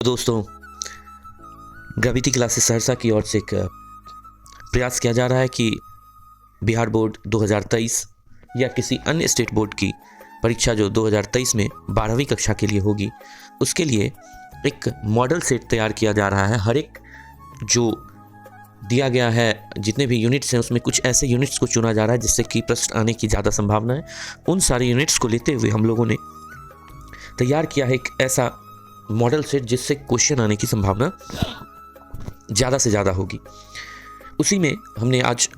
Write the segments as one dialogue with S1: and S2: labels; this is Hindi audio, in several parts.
S1: दोस्तों, ग्रेविटी क्लासेस सहरसा की ओर से एक प्रयास किया जा रहा है कि बिहार बोर्ड 2023 या किसी अन्य स्टेट बोर्ड की परीक्षा जो 2023 में 12वीं कक्षा के लिए होगी, उसके लिए एक मॉडल सेट तैयार किया जा रहा है। हर एक जो दिया गया है, जितने भी यूनिट्स हैं, उसमें कुछ ऐसे यूनिट्स को चुना जा रहा है जिससे कि प्रश्न आने की ज़्यादा संभावना है। उन सारे यूनिट्स को लेते हुए हम लोगों ने तैयार किया है एक ऐसा मॉडल सेट जिससे क्वेश्चन आने की संभावना ज़्यादा से ज़्यादा होगी। उसी में हमने आज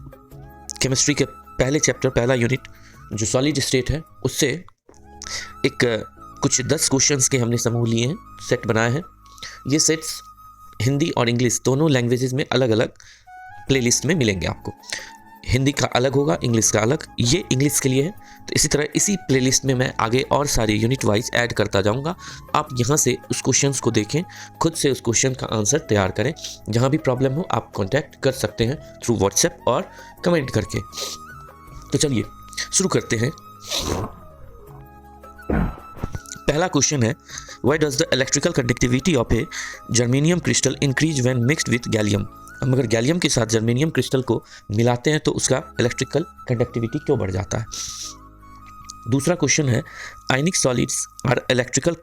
S1: केमिस्ट्री के पहले चैप्टर, पहला यूनिट जो सॉलिड स्टेट है, उससे एक कुछ 10 क्वेश्चंस के हमने समूह लिए हैं, सेट बनाए हैं। ये सेट्स हिंदी और इंग्लिश दोनों लैंग्वेजेस में अलग अलग प्लेलिस्ट में मिलेंगे आपको। हिंदी का अलग होगा, इंग्लिश का अलग। ये इंग्लिश के लिए है, तो इसी तरह इसी प्लेलिस्ट में मैं आगे और सारे यूनिट वाइज ऐड करता जाऊंगा। आप यहाँ से उस क्वेश्चंस को देखें, खुद से उस क्वेश्चन का आंसर तैयार करें। जहाँ भी प्रॉब्लम हो आप कांटेक्ट कर सकते हैं थ्रू व्हाट्सएप और कमेंट करके। तो चलिए शुरू करते हैं। पहला क्वेश्चन है, why does the electrical conductivity of A germanium crystal increase when mixed with gallium. हम अगर गैलियम के साथ जर्मेनियम क्रिस्टल को मिलाते हैं तो उसका इलेक्ट्रिकल कंडक्टिविटी क्यों बढ़ जाता है। दूसरा क्वेश्चन है, ionic solids are electrical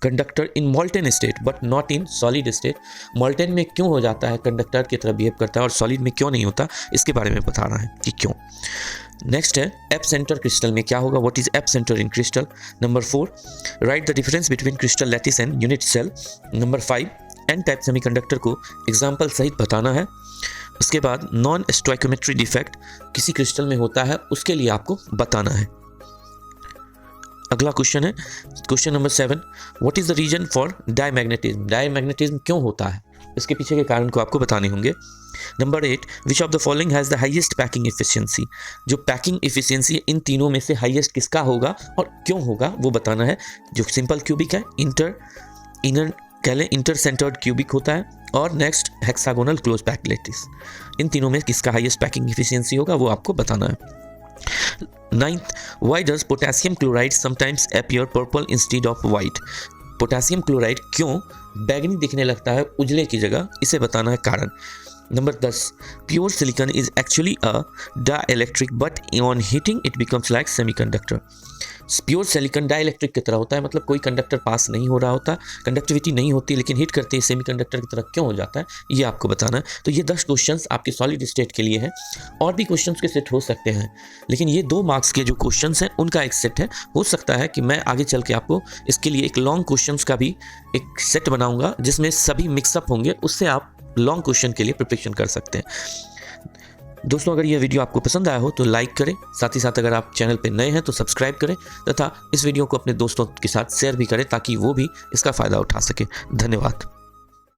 S1: conductor in molten state but not in solid state. Molten में क्यों हो जाता है, कंडक्टर की तरह बिहेव करता है, और सॉलिड में क्यों नहीं होता, इसके बारे में बताना है कि क्यों। नेक्स्ट है, एप सेंटर क्रिस्टल में क्या होगा, what is F centre in crystal. Number 4, right the difference between crystal lattice and unit cell. Number 5, n type semiconductor को एग्जाम्पल सहित बताना है। उसके बाद नॉन स्टोइकोमेट्री डिफेक्ट किसी क्रिस्टल में होता है, उसके लिए आपको बताना है। अगला क्वेश्चन है, question number 7, what is the reason for diamagnetism. Diamagnetism क्यों होता है, इसके पीछे के कारण को आपको बताने होंगे। Number 8, which of the following has the highest packing efficiency. जो पैकिंग एफिशिएंसी इन तीनों में से हाईएस्ट किसका होगा और क्यों होगा वो बताना है। जो सिंपल क्यूबिक है, इंटर सेंटर्ड क्यूबिक होता है, और next hexagonal close packed lattice. इन तीनों में किसका हाईएस्ट पैकिंग एफिशिएंसी होगा वो आपको बताना है। 9th, why does potassium chloride sometimes appear purple instead of white। Potassium chloride क्यों बैगनी दिखने लगता है उजले की जगह, इसे बताना है कारण। Number 10, pure silicon is actually a dielectric but on heating it becomes like semiconductor. Pure silicon dielectric की तरह होता है, मतलब कोई कंडक्टर पास नहीं हो रहा होता, कंडक्टिविटी नहीं होती, लेकिन हीट करते ही सेमीकंडक्टर की तरह क्यों हो जाता है, ये आपको बताना है। तो ये 10 क्वेश्चंस आपके सॉलिड स्टेट के लिए हैं। और भी क्वेश्चंस के सेट हो सकते हैं, लेकिन ये 2 मार्क्स के जो क्वेश्चंस हैं उनका एक सेट है। हो सकता है कि मैं आगे चल के आपको इसके लिए एक लॉन्ग क्वेश्चंस का भी एक सेट बनाऊंगा जिसमें सभी मिक्सअप होंगे, उससे आप लॉन्ग क्वेश्चन के लिए प्रिपरेशन कर सकते हैं। दोस्तों, अगर यह वीडियो आपको पसंद आया हो तो लाइक करें, साथ ही साथ अगर आप चैनल पर नए हैं तो सब्सक्राइब करें, तथा इस वीडियो को अपने दोस्तों के साथ शेयर भी करें ताकि वो भी इसका फ़ायदा उठा सकें। धन्यवाद।